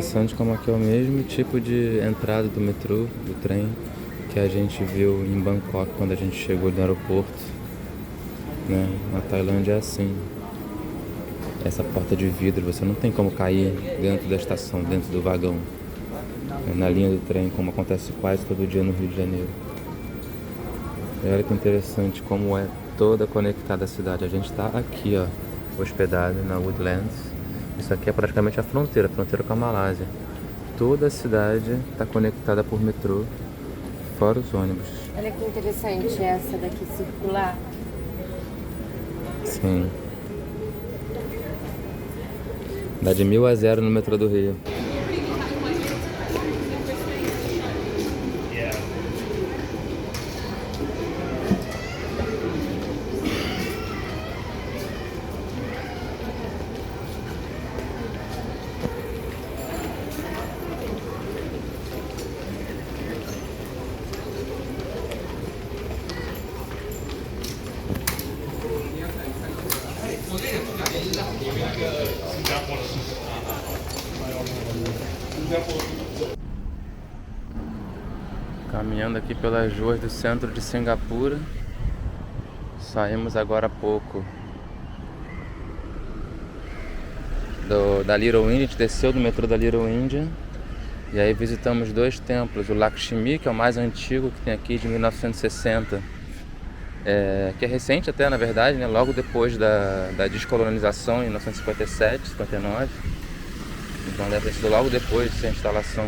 interessante como aqui é o mesmo tipo de entrada do metrô, do trem, que a gente viu em Bangkok quando a gente chegou no aeroporto, né? Na Tailândia é assim. Essa porta de vidro, você não tem como cair dentro da estação, dentro do vagão, na linha do trem, como acontece quase todo dia no Rio de Janeiro. E olha que interessante como é toda conectada a cidade. A gente está aqui, ó, hospedado na Woodlands. Isso aqui é praticamente a fronteira com a Malásia. Toda a cidade está conectada por metrô, fora os ônibus. Olha que interessante essa daqui circular. Sim. Dá de 1000 a 0 no metrô do Rio. Caminhando aqui pelas ruas do centro de Singapura. Saímos agora há pouco da Little India. A gente desceu do metrô da Little India. E aí visitamos dois templos. O Lakshmi, que é o mais antigo que tem aqui, de 1960. Que é recente até, na verdade, né? Logo depois da descolonização, em 1957, 59. Então deve ter sido logo depois dessa instalação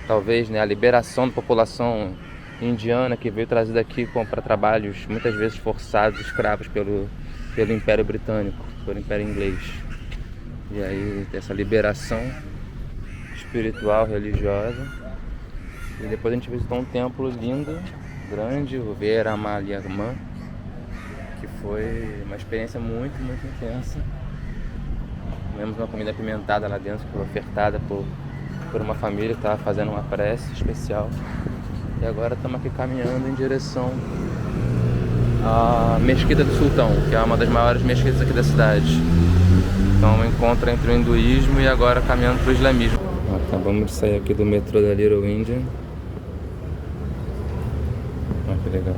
talvez, né, a liberação da população indiana que veio trazida aqui para trabalhos muitas vezes forçados, escravos pelo Império Britânico, pelo Império Inglês. E aí essa liberação espiritual, religiosa. E depois a gente visitou um templo lindo, grande, o Veeramalyaman, que foi uma experiência muito, muito intensa. Comemos uma comida apimentada lá dentro, que foi ofertada por uma família que estava fazendo uma prece especial. E agora estamos aqui caminhando em direção à Mesquita do Sultão, que é uma das maiores mesquitas aqui da cidade. Então um encontro entre o hinduísmo e agora caminhando para o islamismo. Acabamos de sair aqui do metrô da Little India. Olha que legal.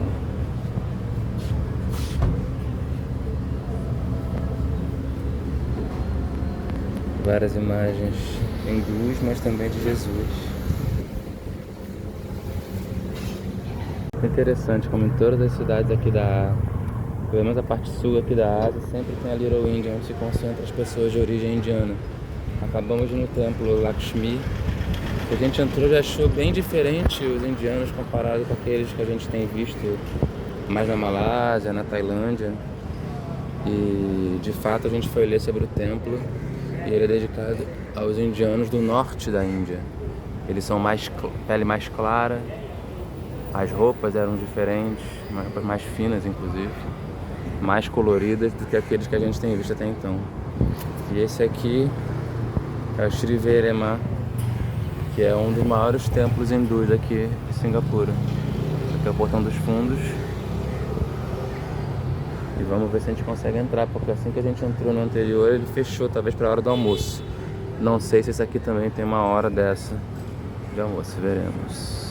Várias imagens hindus, mas também de Jesus. É interessante como em todas as cidades aqui pelo menos a parte sul aqui da Ásia, sempre tem a Little India, onde se concentram as pessoas de origem indiana. Acabamos de ir no templo Lakshmi. A gente entrou e achou bem diferente os indianos comparado com aqueles que a gente tem visto mais na Malásia, na Tailândia. E de fato a gente foi ler sobre o templo. E ele é dedicado aos indianos do norte da Índia. Eles são pele mais clara, as roupas eram diferentes, roupas mais finas inclusive, mais coloridas do que aqueles que a gente tem visto até então. E esse aqui é o Sri Veeramalyaman, que é um dos maiores templos hindus aqui de Singapura. Esse aqui é o portão dos fundos. E vamos ver se a gente consegue entrar, porque assim que a gente entrou no anterior, ele fechou, talvez para a hora do almoço. Não sei se esse aqui também tem uma hora dessa de almoço, veremos.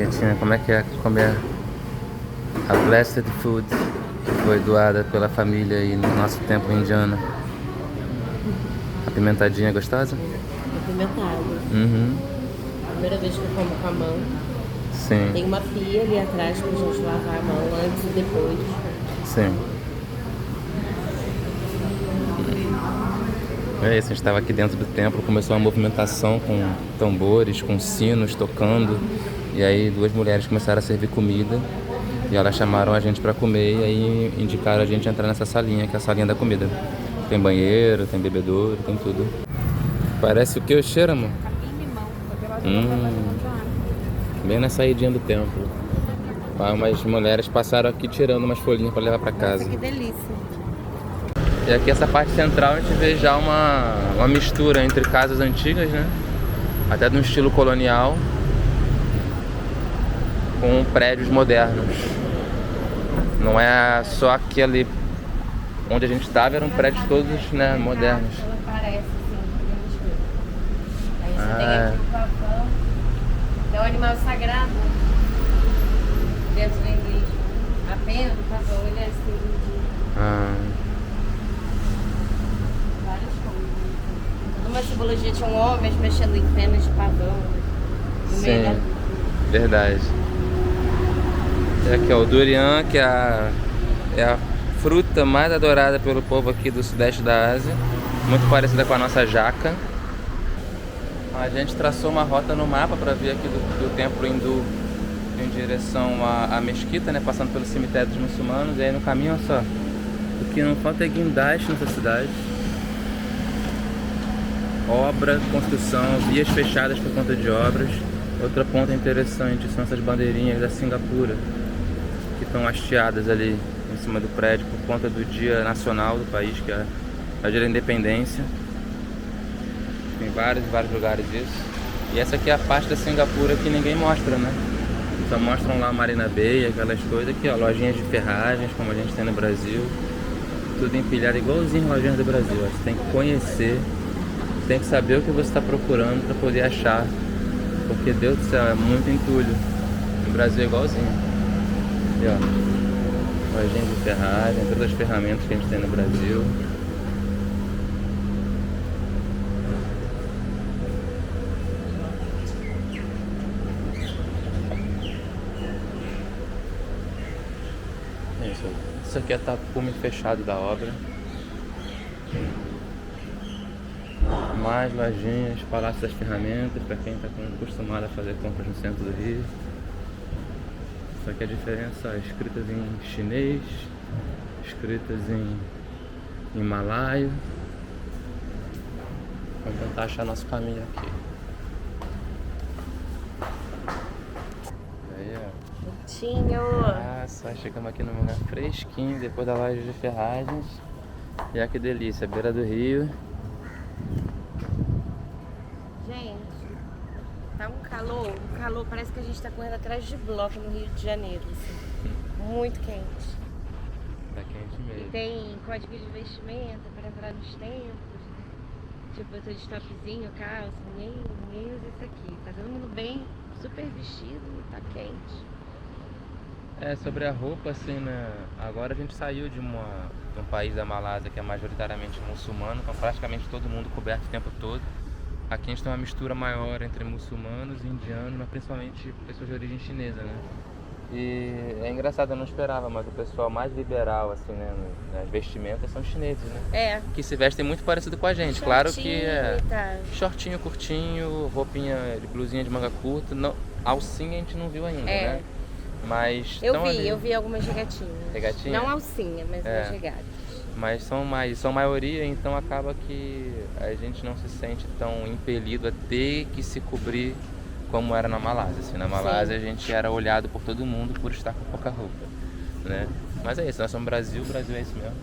Quietinha, como é que é comer a Blessed Food que foi doada pela família aí no nosso templo indiano? Apimentadinha, gostosa? Apimentado. Uhum. Primeira vez que eu como com a mão. Sim. Tem uma pia ali atrás pra gente lavar a mão antes e depois. Sim. É isso, a gente estava aqui dentro do templo, começou uma movimentação com tambores, com sinos tocando. E aí duas mulheres começaram a servir comida. E elas chamaram a gente para comer e aí indicaram a gente entrar nessa salinha, que é a salinha da comida. Tem banheiro, tem bebedouro, tem tudo. Parece o que o cheiro, amor? Bem na saidinha do templo. Umas mulheres passaram aqui tirando umas folhinhas para levar para casa. Nossa, que delícia. E aqui essa parte central a gente vê já uma mistura entre casas antigas, né? Até de um estilo colonial, com prédios modernos. Não é só aquele onde a gente estava, eram prédios todos, né, modernos. Ela parece assim, podemos ver. Aí você tem aqui o pavão, é um animal sagrado dentro da igreja. A pena do pavão, ele é assim, várias coisas. Numa simbologia tinha homens mexendo em penas de pavão no meio da Sim, verdade. E aqui ó, o durian, que é a fruta mais adorada pelo povo aqui do sudeste da Ásia, muito parecida com a nossa jaca. A gente traçou uma rota no mapa para vir aqui do templo hindu em direção à mesquita, né, passando pelo cemitério dos muçulmanos. E aí no caminho, olha só, o que não falta é guindaste nessa cidade. Obra, construção, vias fechadas por conta de obras. Outra ponta interessante são essas bandeirinhas da Singapura, que estão hasteadas ali em cima do prédio por conta do dia nacional do país, que é o dia da independência. Tem vários lugares isso. E essa aqui é a parte da Singapura que ninguém mostra, né? Só mostram lá Marina Bay, aquelas coisas aqui, ó, lojinhas de ferragens, como a gente tem no Brasil. Tudo empilhado igualzinho lojinhas do Brasil. Ó. Você tem que conhecer, tem que saber o que você está procurando para poder achar. Porque, Deus do céu, é muito entulho. No Brasil é igualzinho. Aqui, ó, lojinhas de ferragem, todas as ferramentas que a gente tem no Brasil. Isso aqui é tapume fechado da obra. Mais lojinhas, Palácio das Ferramentas, para quem está acostumado a fazer compras no centro do Rio. Só que a diferença é escritas em chinês, escritas em malaio. Vamos tentar achar nosso caminho aqui. Aí, ó. Nossa, chegamos aqui num lugar fresquinho, depois da loja de ferragens. E olha que delícia, beira do rio. Gente, tá um calor, parece que a gente tá correndo atrás de bloco no Rio de Janeiro, assim. Muito quente. Tá quente mesmo. E tem código de vestimenta para entrar nos templos, né? Tipo, eu tô de topzinho, calça, ninguém usa isso aqui. Tá todo mundo bem, super vestido e tá quente. É, sobre a roupa, assim, né? Agora a gente saiu de um país da Malásia que é majoritariamente muçulmano, então praticamente todo mundo coberto o tempo todo. Aqui a gente tem uma mistura maior entre muçulmanos e indianos, mas principalmente pessoas de origem chinesa, né? E é engraçado, eu não esperava, mas o pessoal mais liberal, assim, né, nas vestimentas são chineses, né? É. Que se vestem muito parecido com a gente. Claro que é tá. shortinho curtinho, roupinha de blusinha de manga curta, não, alcinha a gente não viu ainda, né? Mas Eu vi algumas regatinhas. Regatinha? Não alcinha, mas umas regatas. Mas são maioria, então acaba que a gente não se sente tão impelido a ter que se cobrir como era na Malásia. Assim, na Malásia a gente era olhado por todo mundo por estar com pouca roupa, né? Mas é isso, nós somos Brasil, o Brasil é isso mesmo.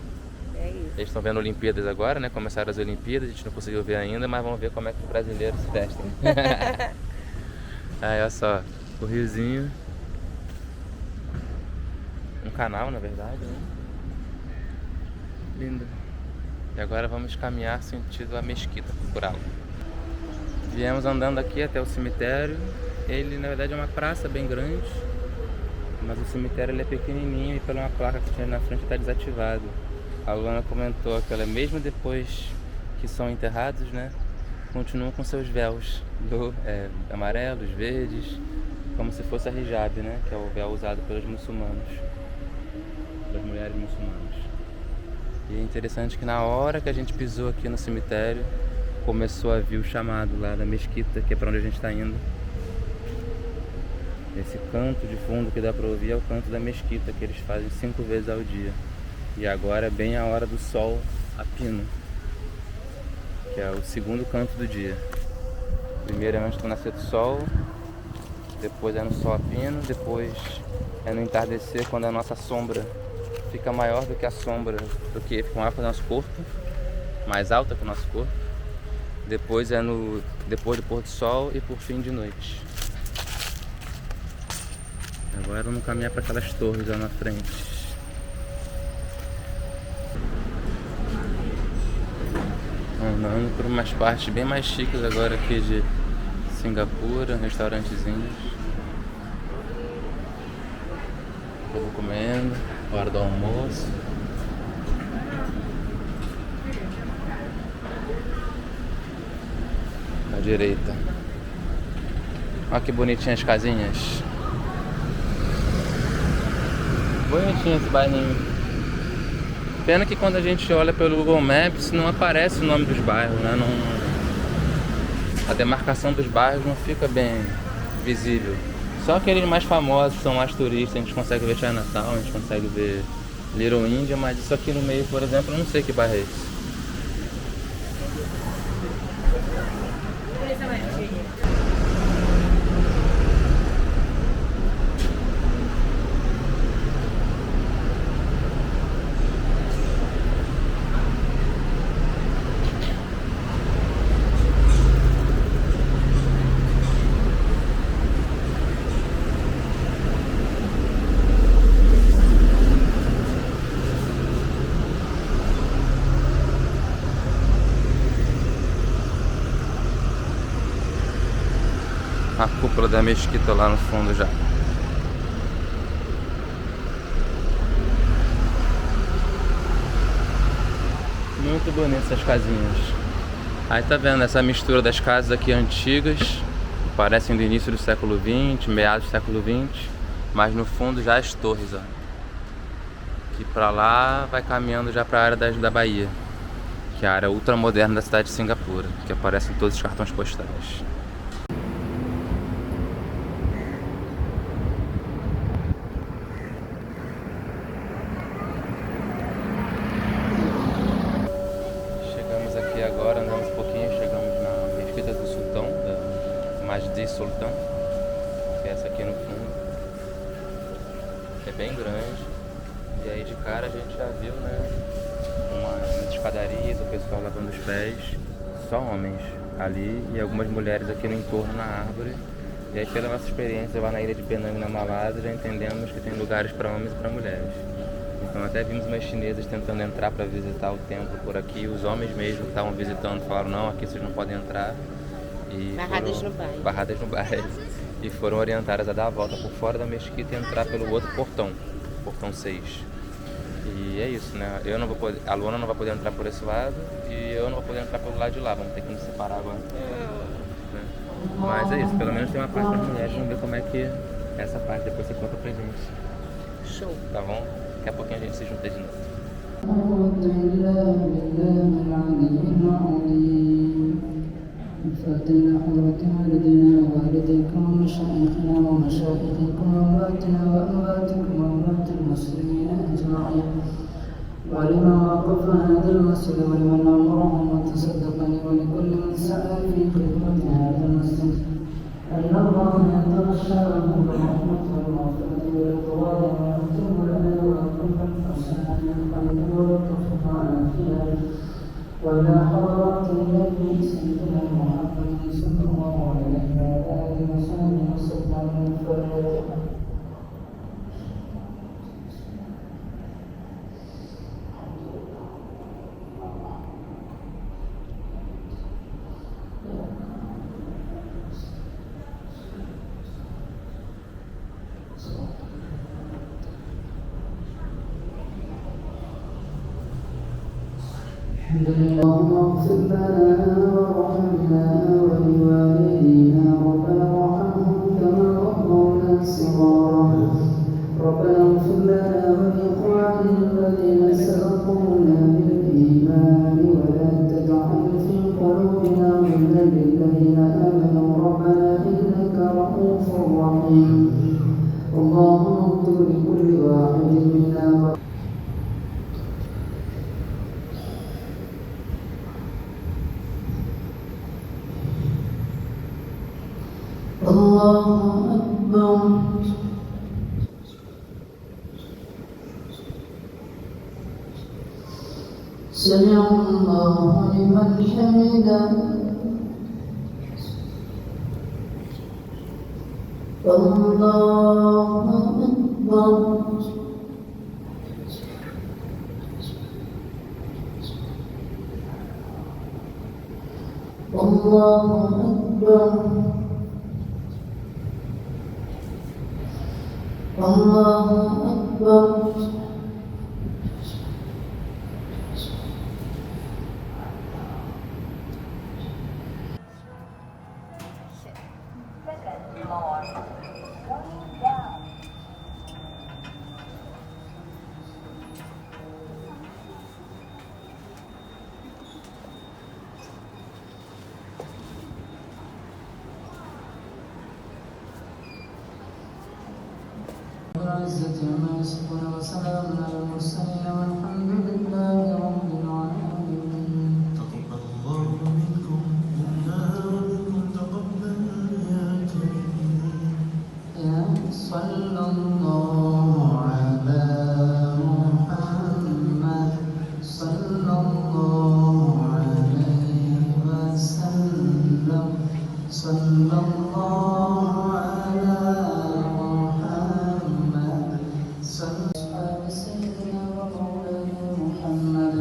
É isso. Eles estão vendo Olimpíadas agora, né? Começaram as Olimpíadas, a gente não conseguiu ver ainda, mas vamos ver como é que os brasileiros se vestem. Aí, olha só, o riozinho. Um canal, na verdade, né? Lindo. E agora vamos caminhar sentido a mesquita, por algo. Viemos andando aqui até o cemitério Ele na verdade é uma praça bem grande, mas o cemitério ele é pequenininho e pela uma placa que tinha na frente está desativado. A Luana comentou que ela, mesmo depois que são enterrados, né, continuam com seus véus amarelos, verdes, como se fosse a hijab, né, que é o véu usado pelos muçulmanos, pelas mulheres muçulmanas. E é interessante que na hora que a gente pisou aqui no cemitério, começou a vir o chamado lá da mesquita, que é para onde a gente está indo. Esse canto de fundo que dá para ouvir é o canto da mesquita, que eles fazem 5 vezes ao dia. E agora é bem a hora do sol a pino, que é o segundo canto do dia. Primeiro é antes do nascer do sol, depois é no sol a pino, depois é no entardecer, quando a nossa sombra fica maior do que a sombra, fica maior que o nosso corpo, mais alta que o nosso corpo. Depois é depois do pôr do sol e por fim de noite. Agora vamos caminhar para aquelas torres lá na frente. Andando por umas partes bem mais chiques agora aqui de Singapura, restaurantezinhos. Eu vou comendo, hora do almoço. À direita. Olha que bonitinhas as casinhas. Bonitinho esse bairrinho. Pena que quando a gente olha pelo Google Maps não aparece o nome dos bairros, né? A demarcação dos bairros não fica bem visível. Só aqueles mais famosos, que são mais turistas, a gente consegue ver Chinatown, a gente consegue ver Little India, mas isso aqui no meio, por exemplo, eu não sei que bairro é esse. A cúpula da mesquita lá no fundo já. Muito bonitas essas casinhas. Aí tá vendo essa mistura das casas aqui antigas, parecem do início do século XX, meados do século XX, mas no fundo já as torres, ó. Que pra lá vai caminhando já pra área da Bahia, que é a área ultramoderna da cidade de Singapura, que aparece em todos os cartões postais. Masjid Sultan, que é essa aqui no fundo. É bem grande. E aí de cara a gente já viu, né, umas escadarias, o pessoal lavando os pés, só homens ali e algumas mulheres aqui no entorno na árvore. E aí pela nossa experiência lá na ilha de Penang, na Malásia, já entendemos que tem lugares para homens e para mulheres. Então até vimos umas chinesas tentando entrar para visitar o templo por aqui. Os homens mesmo que estavam visitando falaram, não, aqui vocês não podem entrar. Barradas no bairro. E foram orientadas a dar a volta por fora da mesquita e entrar pelo outro portão, portão 6. E é isso, né? A Luana não vai poder entrar por esse lado e eu não vou poder entrar pelo lado de lá. Vamos ter que nos separar agora. Né? Mas é isso, pelo menos tem uma parte para as mulheres. Vamos ver como é que é essa parte, depois você conta pra gente. Show. Tá bom? Daqui a pouquinho a gente se junta de novo. فاتنا حضرة والدنا ووالديكم ومشايخنا ومشايخكم وأمواتنا وأمواتكم وأموات المسلمين أجمعين ولمن وقف هذا المسجد ولمن أمرهم وتصدقني ولكل من سعى في خدمة هذا المسجد أن الله يتغشاهم بالرحمة والمغفرة والرضوان ويختم لنا ولكم بالحسنى الخير واللطف والعافية وإلى حضرات النبي سيدنا محمد صلى الله عليه وعلى آله وصحبه وسلم الفاتحة. الحمد لله اللهم اغفر لنا وارحمنا ولوالدينا ربنا وارحمهم كما ربونا صغارا ربنا اغفر لنا ولإخواننا الذين سبقونا بالإيمان ولا تجعل في قلوبنا غلا للذين آمنوا ربنا إنك رؤوف رحيم اللهم اغفر لكل واحد منا الله أكبر سمع الله لمن حمده الله أكبر الله أكبر الله أكبر العزة عما يصفون وسلام على المرسلين والحمد لله رب العالمين. تقبل الله منكم منا ومنكم تقبل يا كريم. يا صلى الله على محمد صلى الله عليه وسلم صلى الله على سيدنا ومولانا محمد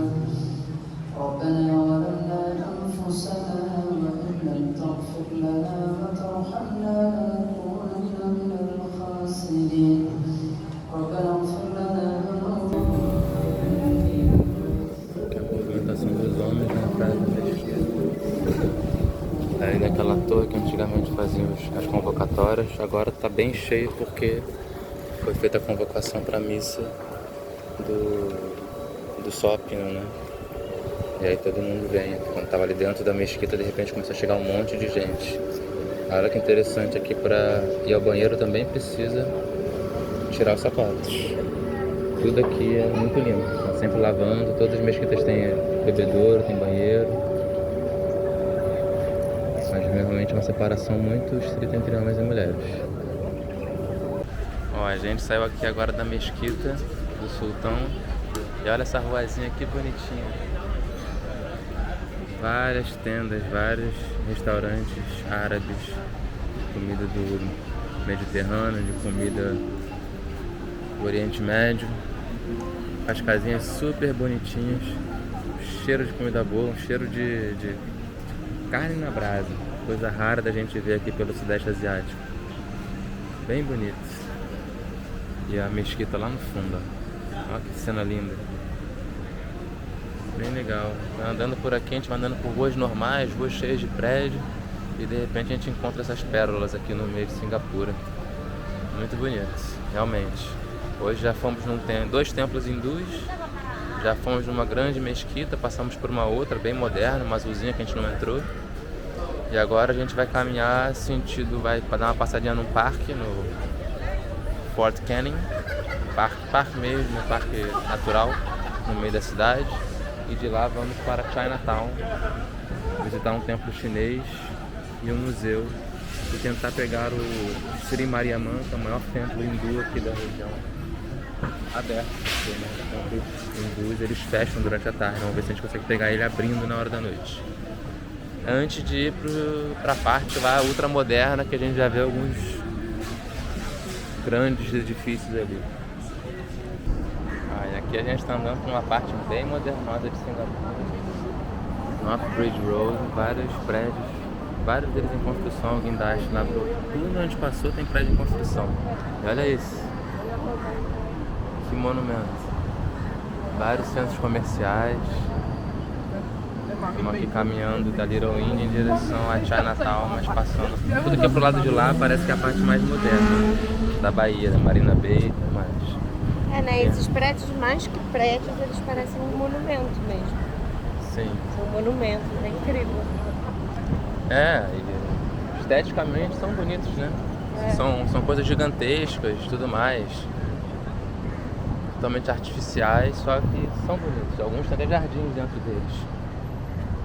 ربنا ظلمنا أنفسنا وإن لم تغفر لنا وترحمنا لنكونن من الخاسرين ربنا اغفر لنا Aqui a movimentação dos homens na praia da Mesquita. Aí naquela torre que antigamente faziam as convocatórias, agora está bem cheio porque foi feita a convocação para a missa do Sópino, né? E aí todo mundo vem. Quando estava ali dentro da mesquita, de repente começou a chegar um monte de gente. Olha que interessante, aqui para ir ao banheiro também precisa tirar os sapatos. Tudo aqui é muito limpo, tá sempre lavando. Todas as mesquitas têm bebedouro, tem banheiro. Mas realmente é uma separação muito estrita entre homens e mulheres. Ó, a gente saiu aqui agora da mesquita do Sultão. E olha essa ruazinha aqui bonitinha. Várias tendas, vários restaurantes árabes, comida do Mediterrâneo, de comida do Oriente Médio. As casinhas super bonitinhas, cheiro de comida boa, um cheiro de carne na brasa. Coisa rara da gente ver aqui pelo Sudeste Asiático. Bem bonito. E a mesquita lá no fundo, ó. Olha que cena linda. Bem legal. Andando por aqui, a gente vai andando por ruas normais, ruas cheias de prédio. E de repente a gente encontra essas pérolas aqui no meio de Singapura. Muito bonitos, realmente. Hoje já fomos dois templos hindus. Já fomos numa grande mesquita, passamos por uma outra bem moderna, uma azulzinha que a gente não entrou. E agora a gente vai caminhar vai dar uma passadinha num parque, no Fort Canning, parque mesmo, um parque natural no meio da cidade. E de lá vamos para Chinatown, visitar um templo chinês e um museu e tentar pegar o Sri Mariamman, que é o maior templo hindu aqui da região, aberto, porque né, os templos hindus eles fecham durante a tarde. Vamos ver se a gente consegue pegar ele abrindo na hora da noite. Antes de ir para a parte lá ultramoderna, que a gente já vê alguns grandes edifícios ali. E aqui a gente está andando por uma parte bem modernosa de Singapura. North Bridge Road, vários prédios, vários deles em construção, guindaste lá pro tudo onde passou tem prédio em construção. E olha isso, que monumento. Vários centros comerciais, Estamos aqui caminhando da Little India em direção a Chinatown, mas passando tudo que é pro lado de lá parece que é a parte mais moderna da Bahia, da Marina Bay e tudo mais. Né? Esses prédios, mais que prédios, eles parecem um monumento mesmo. Sim. São monumentos, é incrível. E esteticamente são bonitos, né? São coisas gigantescas e tudo mais. Totalmente artificiais, só que são bonitos. Alguns têm até jardins dentro deles.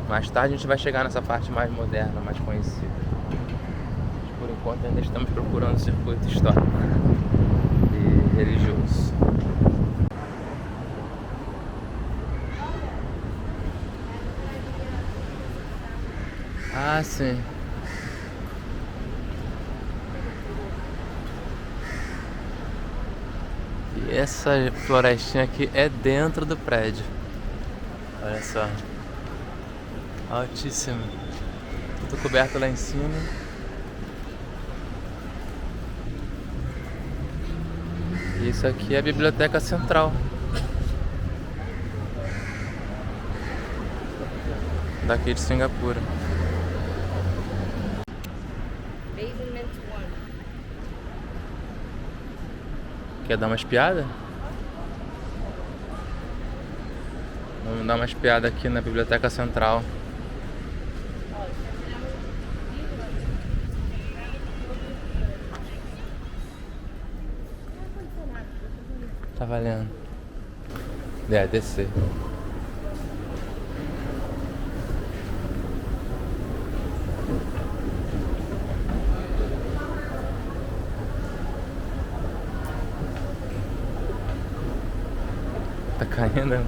Mais tarde a gente vai chegar nessa parte mais moderna, mais conhecida. Mas por enquanto ainda estamos procurando o circuito histórico e religioso. Ah, sim. E essa florestinha aqui é dentro do prédio. Olha só. Altíssimo. Tudo coberto lá em cima. E isso aqui é a Biblioteca Central daqui de Singapura. Basement 1. Quer dar uma espiada? Vamos dar uma espiada aqui na Biblioteca Central. Tá valendo. Descer. Tá caindo.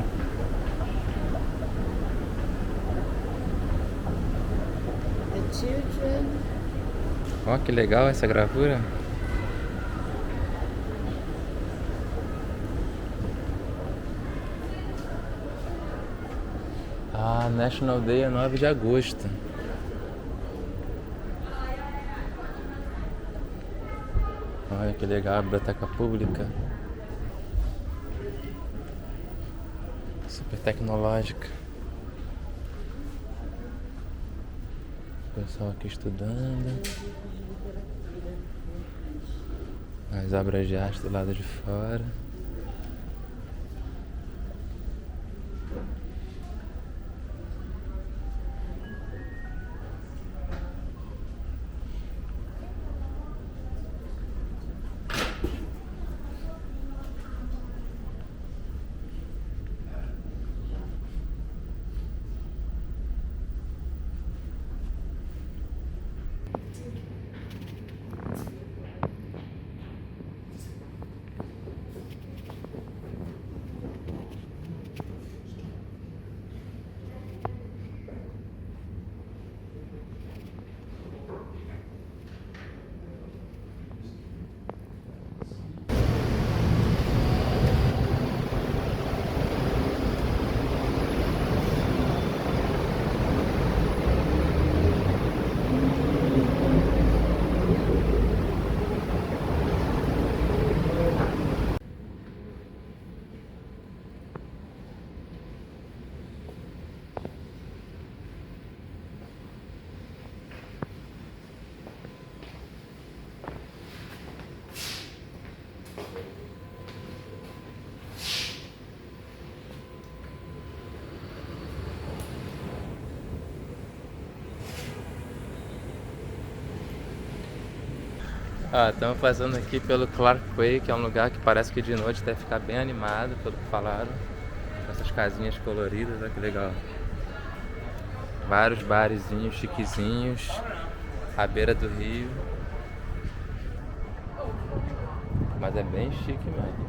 The children. Ó, que legal essa gravura. Ah, National Day é 9 de agosto. Olha que legal, a biblioteca pública. Super tecnológica. O pessoal aqui estudando. As obras de arte do lado de fora. Estamos passando aqui pelo Clark Quay, que é um lugar que parece que de noite deve ficar bem animado, pelo que falaram. Essas casinhas coloridas, olha que legal. Vários barezinhos chiquezinhos à beira do rio. Mas é bem chique mesmo.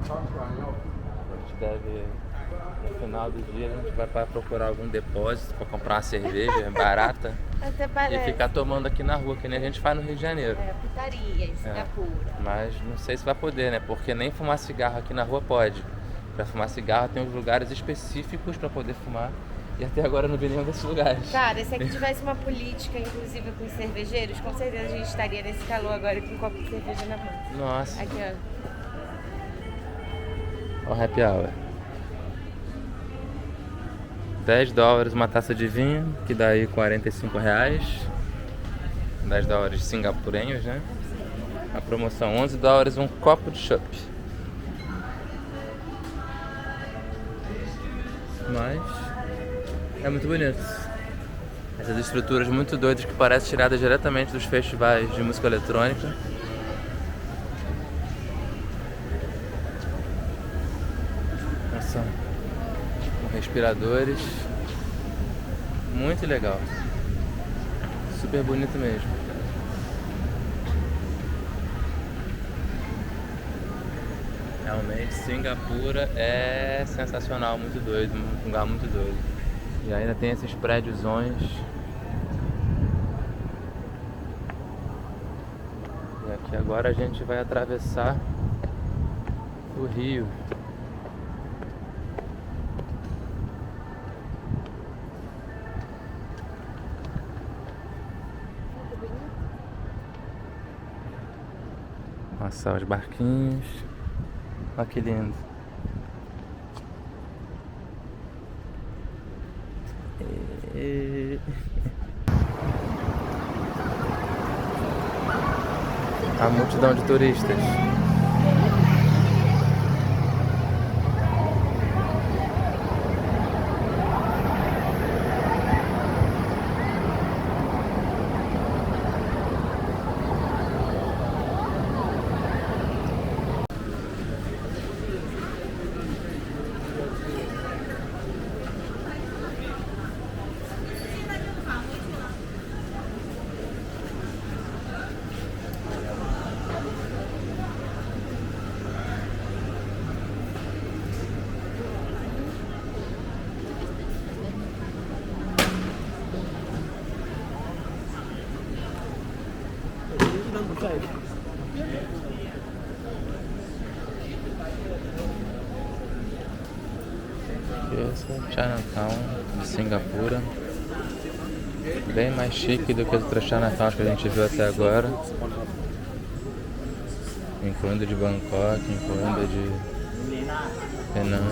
A gente deve, no final do dia, a gente vai para procurar algum depósito para comprar uma cerveja barata. Até E parece. ficar tomando aqui na rua, que nem a gente faz no Rio de Janeiro. É, putaria em Singapura. Mas não sei se vai poder, né? Porque nem fumar cigarro aqui na rua pode. Pra fumar cigarro tem uns lugares específicos pra poder fumar. E até agora eu não vi nenhum desses lugares. Cara, se aqui tivesse uma política inclusiva com os cervejeiros, com certeza a gente estaria nesse calor agora com um copo de cerveja na mão. Nossa. Aqui, ó. Ó o happy hour. $10 uma taça de vinho, que dá aí R$45. $10 singapurenhos, né? A promoção $11 um copo de chopp. Mas é muito bonito. Essas estruturas muito doidas que parecem tiradas diretamente dos festivais de música eletrônica. São com respiradores. Muito legal. Super bonito mesmo. Realmente, Singapura é sensacional, muito doido, um lugar muito doido. E ainda tem esses prédiozões. E aqui agora a gente vai atravessar o rio. Passar os barquinhos. Olha que lindo. A multidão de turistas. Esse é o Chinatown de Singapura. Bem mais chique do que as outras Chinatowns que a gente viu até agora. Incluindo de Bangkok, incluindo de Penang.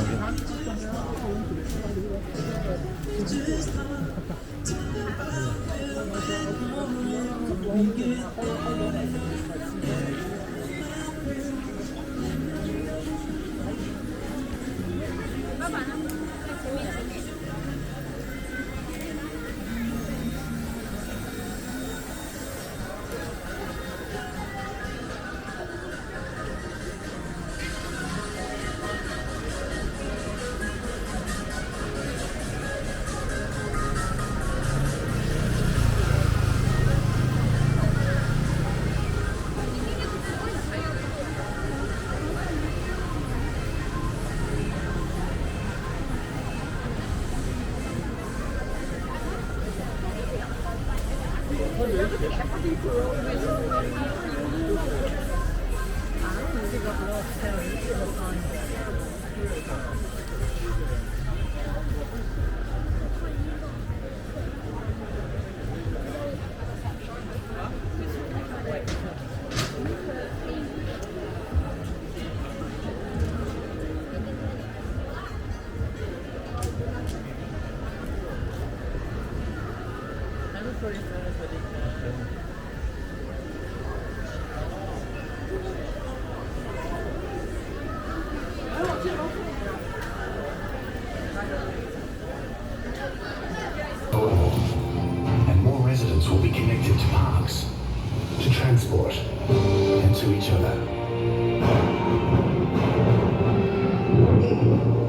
And more residents will be connected to parks, to transport, and to each other.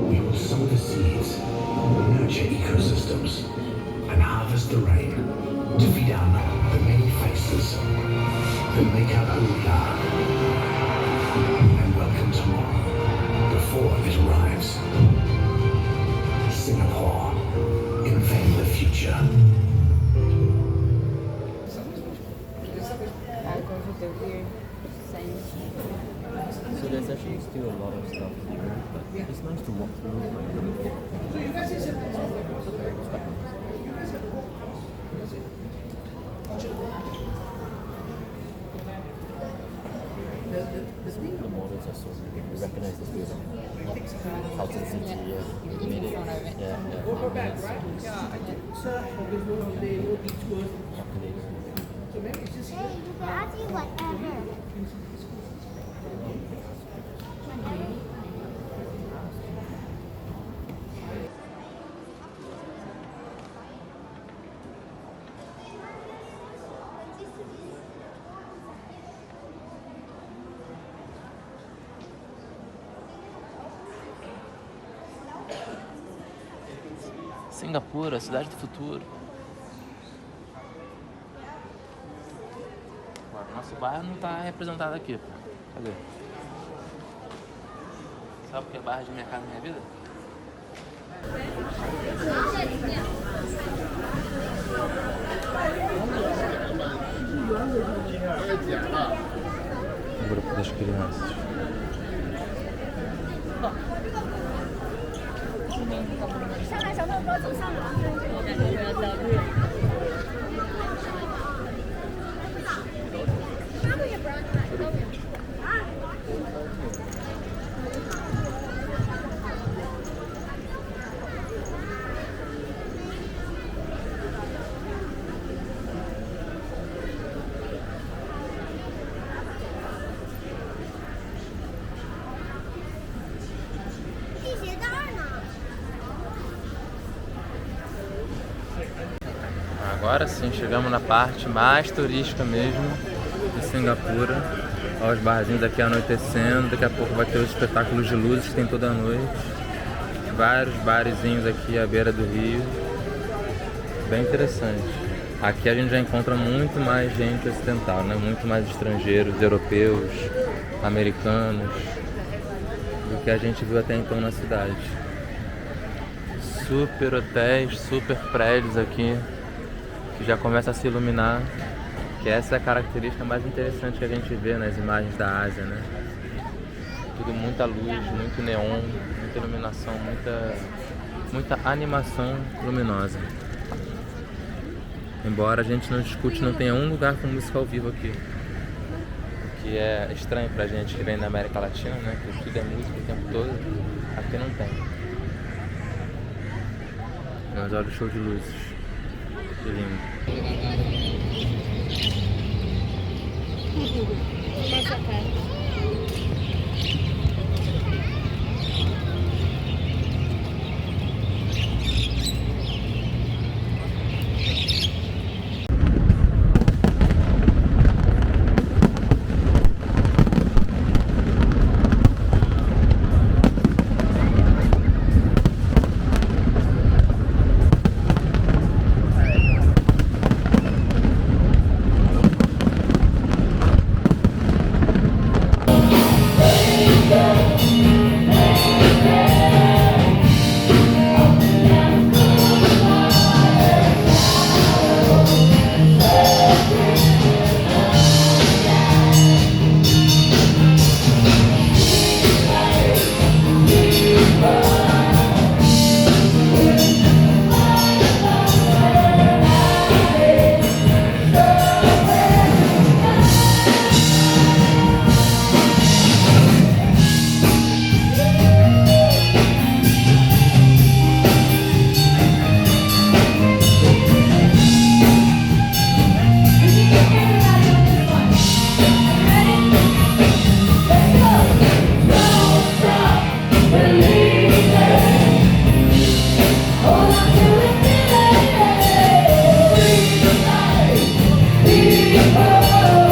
We will sow the seeds, nurture ecosystems, and harvest the rain to feed the many faces that make up who we are. And welcome tomorrow before it arrives. Singapore, invent the future. So there's actually still a lot of stuff here, but it's nice to walk through. The models buildings are so big. We recognize the building. Carlton City, yeah. We made it. Yeah. Singapura, cidade do futuro. Agora, nosso bairro não está representado aqui. Cadê? Sabe o que é bairro de Minha Casa Minha Vida? O grupo das crianças. Agora sim, chegamos na parte mais turística mesmo de Singapura. Olha os barzinhos aqui anoitecendo, daqui a pouco vai ter os espetáculos de luzes que tem toda a noite. Vários barezinhos aqui à beira do rio. Bem interessante. Aqui a gente já encontra muito mais gente ocidental, né? Muito mais estrangeiros, europeus, americanos, do que a gente viu até então na cidade. Super hotéis, super prédios aqui, que já começa a se iluminar, que essa é a característica mais interessante que a gente vê nas imagens da Ásia, né? Tudo muita luz, muito neon, muita iluminação, muita animação luminosa. Embora a gente não discute, não tenha um lugar com música ao vivo aqui, o que é estranho pra gente que vem da América Latina, né? Que tudo é música o tempo todo, aqui não tem. Mas olha o show de luzes. Que lindo. Nessa parte.